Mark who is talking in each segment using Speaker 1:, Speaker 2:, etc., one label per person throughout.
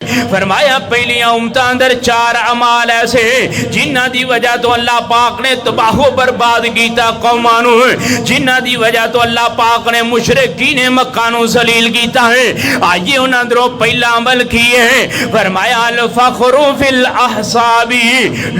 Speaker 1: فرمایا پہلیاں امتاں اندر 4 اعمال ایسے جنہ دی وجہ تو اللہ پاک نے تباہ و برباد کیتا قوماں نو، جنہ دی وجہ تو اللہ پاک نے مشرکین مکہ نو ذلیل کیتا ہے۔ آئیے انہاں درو پہلا عمل کیے ہیں، فرمایا الفخر فی الاحساب،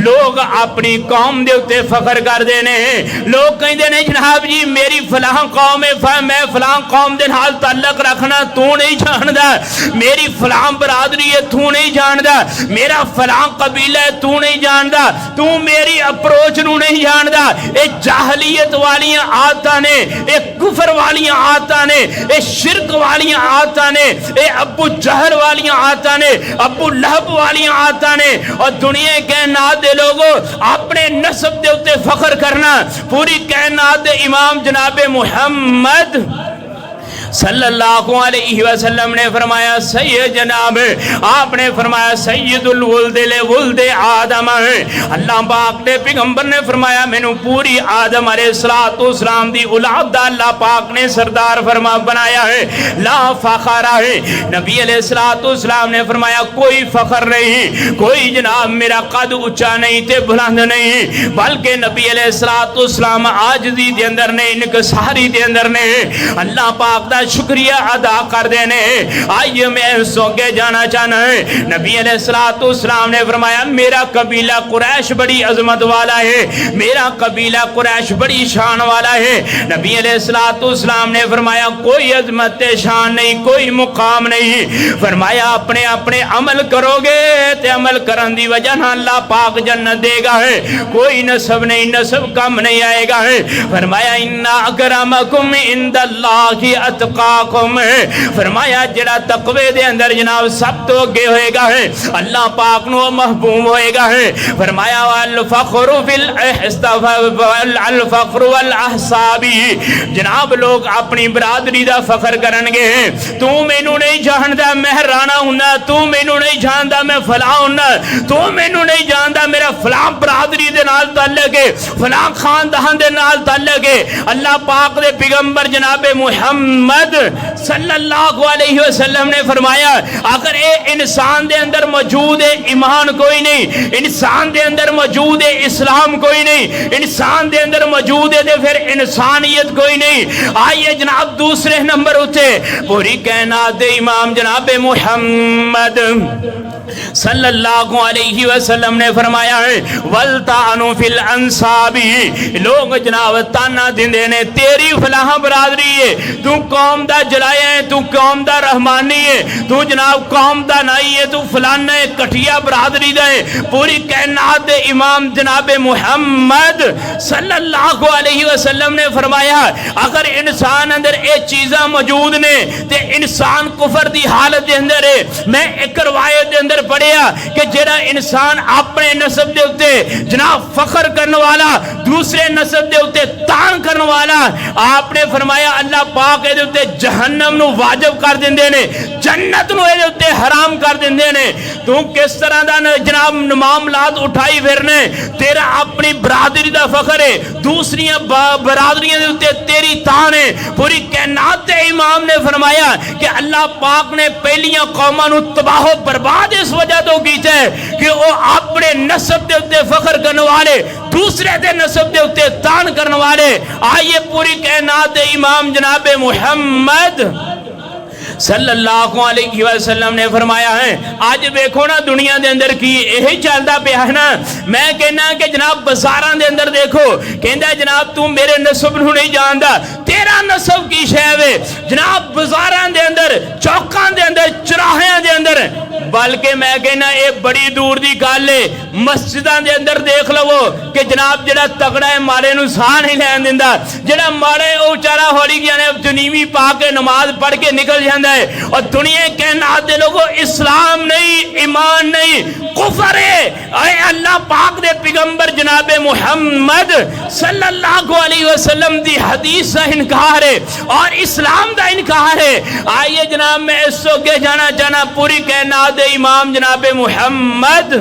Speaker 1: لوگ اپنی قوم دے اوتے فخر کر دینے ہیں۔ لوگ کہندے نے جناب جی میری فلاں قوم ہے، میں فلاں قوم دے نال تعلق رکھنا تو نہیں جاندا، میری فلاں برادری تو نہیں جاندا، میرا فلاں قبیلہ ہے تو نہیں جاندا، تو میری اپروچ نو نہیں جاندا۔ اے جاہلیت والیاں عادتاں نے، اے کفر والیاں عادتاں نے، اے شرک والیاں عادتاں نے، اے ابو جہل والیاں عادتاں نے، ابو لہب والیاں عادتاں نے۔ اور دنیا کائنات دے لوگوں اپنے نسب دے اوتے فخر کرنا، پوری کائنات دے امام جناب محمد صلی اللہ علیہ وسلم نے فرمایا سید جناب، آپ نے فرمایا سید الولد لولد آدم، اللہ پاک نے پیغمبر نے فرمایا میں نے پوری آدم علیہ السلام دی اولاد دا اللہ پاک نے سردار فرما بنایا ہے، لا فخر ہے۔ نبی علیہ السلام نے فرمایا کوئی فخر نہیں، کوئی جناب میرا قد اونچا نہیں تے بلند نہیں، بلکہ نبی علیہ السلام عاجزی دے اندر نے، انکساری دے اندر نے اللہ پاک دا شکریہ ادا کر دینے۔ آئیے میں سوگے جانا چاہنا ہے، نبی علیہ السلام نے فرمایا میرا قبیلہ قریش بڑی عظمت والا ہے، میرا قبیلہ قریش بڑی شان والا ہے۔ نبی علیہ السلام نے فرمایا کوئی عظمت شان نہیں، کوئی مقام نہیں، فرمایا اپنے اپنے عمل کرو گے تے عمل کرن دی وجہ نہ اللہ پاک جنت دے گا ہے، کوئی نسب نہیں، نسب کم نہیں آئے گا ہے۔ فرمایا ان اکرمکم عند اللہ اتقاکم، فرمایا جڑا تقوی دے اندر جناب سب تو اگے ہوئے گا ہے اللہ پاک نو محبوب ہوئے گا ہے۔ فرمایا الفخر فی الفخر والاحساب، جناب لوگ اپنی برادری دا فخر کرنگے ہیں، تو مینوں نہیں جاندا میں رانا ہوندا، تو مینوں نہیں جاندا میں فلاں ہوندا، تو مینوں نہیں جاندا میرا فلاں برادری دے نال تعلق ہے، فلاں خاندان دے نال تعلق ہے۔ اللہ پاک دے پیغمبر جناب محمد صلی اللہ علیہ وسلم نے فرمایا اگر اے انسان دے اندر موجود ہے ایمان کوئی نہیں، انسان دے اندر موجود ہے اسلام کوئی نہیں، انسان دے اندر موجود ہے پھر انسانیت کوئی نہیں۔ آئیے جناب دوسرے نمبر اٹھے پوری کائنات دے امام جناب محمد صلی اللہ علیہ وسلم نے فرمایا ہے وَالْتَعْنُ فِي الْأَنْصَابِ، لوگ جناب تانا دیندے نے تیری فلاں برادری ہے، تو قوم دا جلایا ہے، تو قوم دا رحمانی ہے، تو جناب قوم دا نائی ہے، تو فلانا ہے کٹھیا برادری دا ہے۔ پوری کائنات دے امام جناب محمد صلی اللہ علیہ وسلم نے فرمایا اگر انسان اندر اے چیزاں موجود نے تے انسان کفر دی حالت دے اندر ہے۔ میں ایک روایت دے اندر پڑھیا کہ جڑا انسان اپنے نسب دے اتے جناب فخر کرنے والا، دوسرے نسب دے اتے تان کرنے والا، آپ نے فرمایا اللہ پاک دے اتے جہنم نو واجب کر دیندے نے، جنت نو دے اتے حرام کر دیندے نے۔ تو کس طرح دا جناب معاملات اٹھائی پھرنے، تیرا اپنی برادری دا فخر ہے، دوسری برادریاں دے اتے تیری تان ہے۔ پوری کائنات دے امام نے فرمایا کہ اللہ پاک نے پہلیاں قوماں نو تباہ و برباد اس وجہ تو کیتا ہے کہ وہ اپنے نسب دے اتے فخر کرنے والے، دوسرے دے نسب دے اتے تان کرنے والے۔ آئیے پوری کائنات دے امام جناب محمد صلی اللہ علیہ وسلم نے فرمایا ہے آج دیکھو نا دنیا دے اندر کی یہی چلتا پیا ہے نا۔ میں کہنا کہ جناب بازاراں دے اندر دیکھو کہندا جناب تو میرے نسب نو نہیں جاندا، تیرا نسب کی شے ہے جناب بازاراں دے اندر، چوکاں دے اندر، چراہیاں دے اندر، بلکہ میں کہنا اے بڑی دور دی گل ہے۔ مسجداں دے اندر دیکھ لو کہ جناب جڑا تگڑا ہے مارے نو ساہ نہیں لین دیندا، جڑا مارے او چارا ہولی گیا نے جنیوی پا کے نماز پڑھ کے نکل جاندا ہے۔ اور دنیا کائنات دے لوگوں اسلام نہیں، ایمان نہیں، کفر ہے۔ اے اللہ پاک دے پیغمبر جناب محمد صلی اللہ علیہ وسلم دی حدیث کا انکار ہے اور اسلام دا انکار ہے۔ آئیے جناب میں اس کو کے جانا چاہنا پوری کائنات دے امام جناب محمد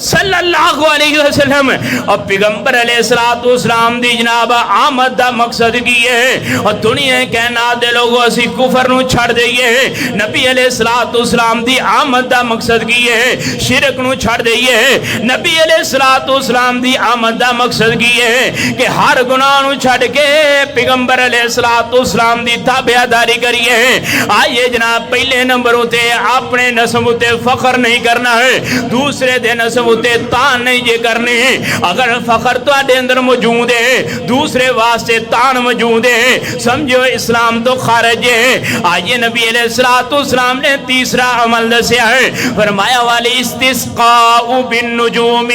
Speaker 1: صلی اللہ علیہ وسلم اور پیغمبر علیہ الصلوۃ والسلام دی جناب آمد دا مقصد کی ہے اور دنیا کائنات دے لوگوں اسی کفر نو چھڑ دئیے نبی علیہ الصلوۃ والسلام دی آمد دا مقصد کی ہے شرک نو چھڑ دئیے نبی علیہ الصلوۃ والسلام دی آمد دا مقصد کی ہے کہ ہر گناہ نو چھڑ کے پیغمبر علیہ الصلوۃ والسلام دی تابعداری کریے آئیے جناب پہلے نمبر ہوتے اپنے نسب ہوتے فخر نہیں کرنا ہے دوسرے دے نسب ہوتے تان نہیں جے کرنے اگر فخر تو آڈے اندر موجود ہے دوسرے واسطے تان موجود ہے سمجھو اسلام تو خارج ہے آئیے نبی علیہ الصلوۃ والسلام نے تیسرا عمل دسیا ہے فرمایا والی استسقاء بالنجوم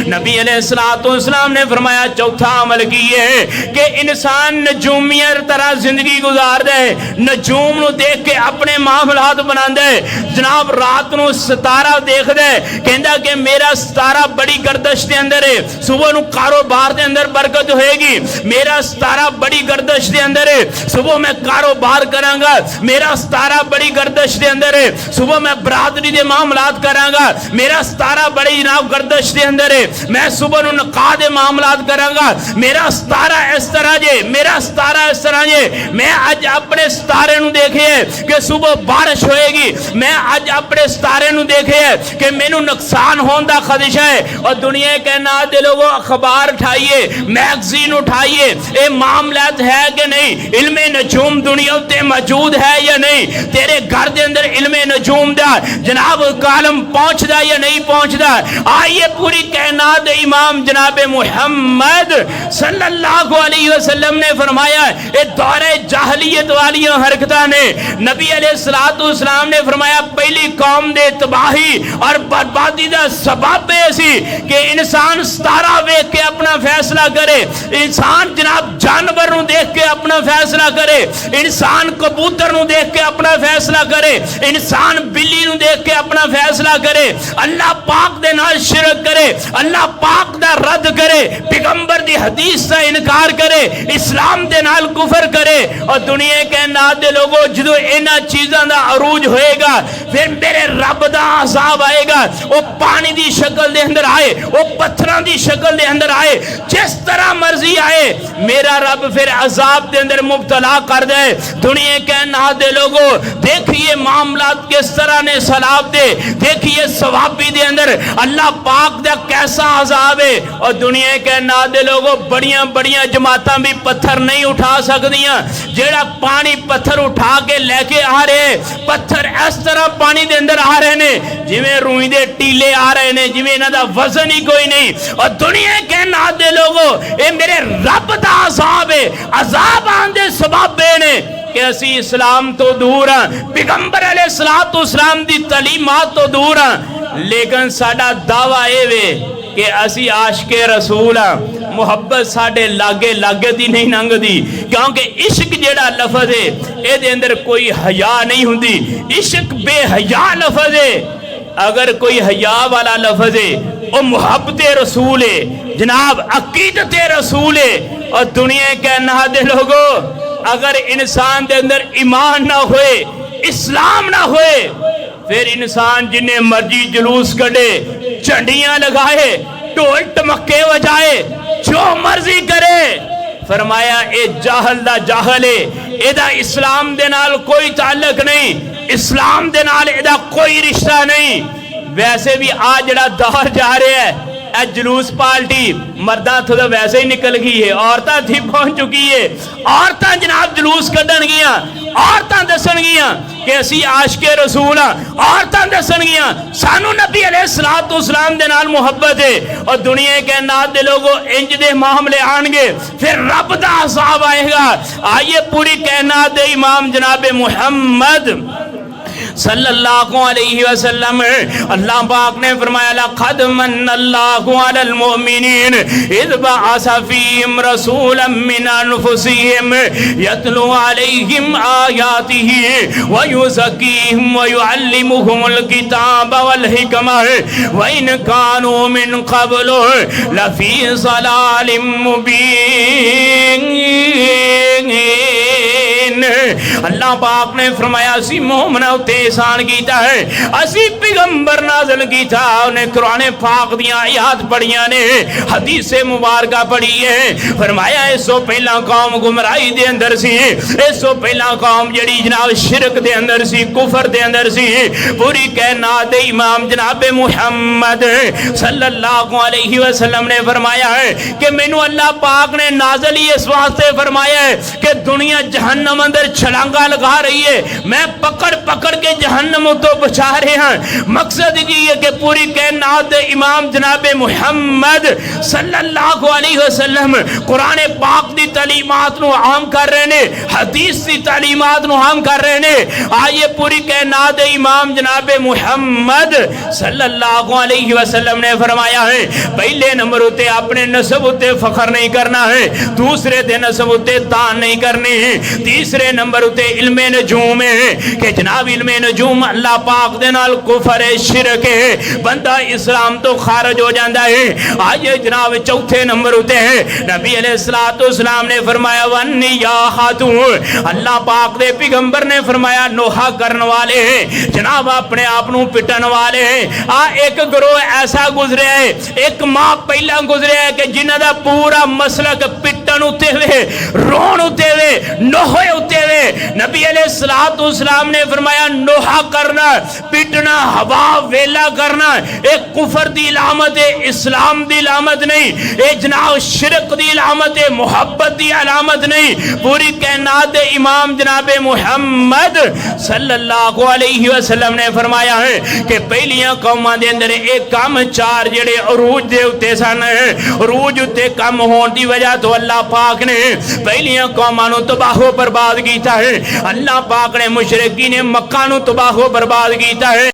Speaker 1: نبی علیہ الصلوۃ والسلام نے فرمایا چوتھا عمل کی ہے کہ انسان نجومیہ طرح زندگی گزار دے نجوم نو دیکھ کے اپنے معاملات بنا دے جناب رات نو ستارہ دیکھ دے کہندا کہ میرا ستارہ بڑی گردش دے اندر ہے صبح نو کاروبار دے اندر برکت ہوئے گی میرا ستارہ بڑی گردش دے اندر ہے صبح میں کاروبار کراں گا میرا ستارہ بڑی گردش دے اندر ہے صبح میں برادری دے معاملات کراں گا میرا ستارہ بڑی جناب گردش دے اندر ہے میں صبح نو نکاح دے معاملات کراں گا میرا ستارہ اس طرح جے میرا ستارہ اس طرح جے میں اج اپنے ستارے نو دیکھے کہ صبح بارش ہوئے گی میں اج اپنے ستارے نو دیکھے کہ مینوں نقصان ہون دا خدشہ ہے اور دنیا کے نات دے لوگوں اخبار اٹھائیے میگزین اٹھائیے اے معاملات ہے کہ نہیں علم نجوم دنیا تے موجود ہے یا نہیں تیرے گھر دے اندر علم نجوم دا جناب کالم پہنچ دا یا نہیں پہنچ دا آئیے پوری کائنات امام جناب محمد صلی اللہ علیہ وسلم نے فرمایا اے دور جاہلیت والی حرکتاں نے نبی علیہ الصلوۃ والسلام نے فرمایا پہلی قوم دے تباہی اور بربادی دا سبب ایسی کہ انسان ستارہ دیکھ کے اپنا فیصلہ کرے انسان جناب جانور نو دیکھ کے اپنا فیصلہ کرے انسان کبوتر نو دیکھ کے اپنا فیصلہ کرے انسان بلی نو دیکھ کے اپنا فیصلہ کرے اللہ پاک دے نال شرک کرے اللہ پاک دا رد کرے پیغمبر دی حدیث سے انکار کرے اسلام دے نال کفر کرے اور دنیا کے نات دے لوگوں جدو اینا چیزاں دا عروج ہوئے گا پھر میرے رب دا عذاب آئے گا وہ پانی دی شکل دے اندر آئے وہ پتھران دی شکل دے اندر آئے جس طرح مرضی آئے میرا رب پھر عذاب دے اندر مبتلا کر دے دنیا کے نات دے لوگوں دیکھئے معاملات کس طرح نے سلاب دے دیکھئے ثوابی دے اندر اللہ پاک دا کیسا عذاب ہے اور دنیا کے نات دے لوگوں بڑیاں بڑیاں جماعتاں بھی پتھر نہیں اٹھا سکدیاں جیڑا پانی پتھر اٹھا کے لے کے آ رہے پتھر اس طرح پانی دے اندر آ رہے نے جویں روئی دے ٹیلے آ رہے نے جویں انہاں دا وزن ہی کوئی نہیں اور دنیا کے نات دے لوگوں اے میرے رب دا عذاب ہے عذاب آن دے سبب نے کہ اسی اسلام تو دور ہیں پیغمبر علیہ الصلوۃ والسلام دی تعلیمات تو دور ہیں لیکن ساڈا دعویٰ اے وے کہ اسی عاشق رسول ہیں محبت ساڑھے لاگے لاگے دی نہیں ننگ دی کیونکہ عشق جیڑا لفظ ہے اے دے اندر کوئی حیا نہیں ہوندی عشق بے حیا لفظ ہے اگر کوئی حیا والا لفظ ہے وہ محبت رسول ہے جناب عقیدت رسول ہے اور دنیا کے نہاد لوگوں اگر انسان دے اندر ایمان نہ ہوئے اسلام نہ ہوئے پھر انسان جنہیں مرضی جلوس کڑے چنڈیاں لگائے ڈھول ٹمکے بجائے جو مرضی کرے فرمایا اے جاہل دا جاہل ہے اے دا اسلام دے نال کوئی تعلق نہیں اسلام دے نال اے دا کوئی رشتہ نہیں ویسے بھی آج جڑا دور جا رہے ہیں اے جلوس پارٹی مردہ تھوڑا ویسے ہی نکل گئی ہے عورتاں تھی پہنچ چکی ہے عورتاں جناب جلوس کڈن گیاں عورتاں دسن گیاں کہ اسی عاشق رسول ہاں عورتاں دسن گیاں سانو نبی علیہ الصلوۃ والسلام دے نال محبت ہے اور دنیا کے نات دے لوگوں انج دے معاملے آن گے پھر رب دا عذاب آئے گا آئیے پوری کائنات دے امام جناب محمد صلی اللہ علیہ وسلم اللہ پاک نے فرمایا لقد من اللہ علی المؤمنین اذ بعث فیہم رسولا من انفسہم یتلو علیہم آیاتہ ویزکیہم ویعلمہم الکتاب والحکمہ وإن كانوا من قبل لفی ضلال مبین مومنین اللہ پاک نے فرمایا اسی مومنہ اتے احسان کیتا ہے اسی پیغمبر نازل کیتا انہیں قرآن پاک دیاں آیات پڑھیاں نے حدیث مبارکہ پڑھی ہے فرمایا اس سو پہلا قوم گمراہی دے اندر سی اس سو پہلا قوم جڑی جناب شرک دے اندر سی کفر دے اندر سی پوری کائنات امام جناب محمد صلی اللہ علیہ وسلم نے فرمایا ہے کہ مینوں اللہ پاک نے نازل ہی اس واسطے فرمایا ہے کہ دنیا جہنم اندر چھلانگا لگا رہی ہے میں پکڑ پکڑ کے جہنم تو بچا رہے ہیں مقصد یہ ہے کہ پوری کائنات امام جناب محمد صلی اللہ علیہ وسلم قرآن پاک دی تعلیمات نو عام کر رہے نے حدیث دی تعلیمات نو عام کر رہے نے آئیے پوری کائنات امام جناب محمد صلی اللہ علیہ وسلم نے فرمایا ہے پہلے نمبر ہوتے اپنے نسب ہوتے فخر نہیں کرنا ہے دوسرے دے نسب ہوتے دان نہیں کرنے ہیں تیسرے نمبر ہوتے علم نجوم ہے کہ جناب علم نجوم اللہ پاک دے نال کفر شرک ہے بندہ اسلام تو خارج ہو جاندہ ہے آئیے جناب چوتھے نمبر ہوتے ہیں نبی علیہ السلام نے فرمایا وَالنِّيَاحَةُ اللہ پاک دے پیغمبر نے فرمایا نوحہ کرن والے ہیں جناب اپنے آپنوں پٹن والے ہیں ایک گروہ ایسا گزرے ہے ایک ماں پہلا گزرے ہے کہ جنہ دا پورا مسلک پٹن ہوتے ہوئے رون ہوتے ہوئے نوحے ہوتے ہوئے نبی علیہ السلام نے فرمایا نوحہ کرنا پٹنا ہوا ویلا کرنا ایک کفر دی علامت ہے اسلام دی علامت نہیں ایک جناب شرک دی علامت ہے محبت دی علامت نہیں پوری کائنات امام جناب محمد صلی اللہ علیہ وسلم نے فرمایا ہے کہ پہلیاں قوماں دے اندر ایک کام چار جڑے عروج دے اتے سن عروج اتے کم ہون دی وجہ تو اللہ پاک نے پہلیاں قوماں نو تباہ و برباد کیتا ہے اللہ پاک نے مشرکین مکہ نو تباہ و برباد کیتا ہے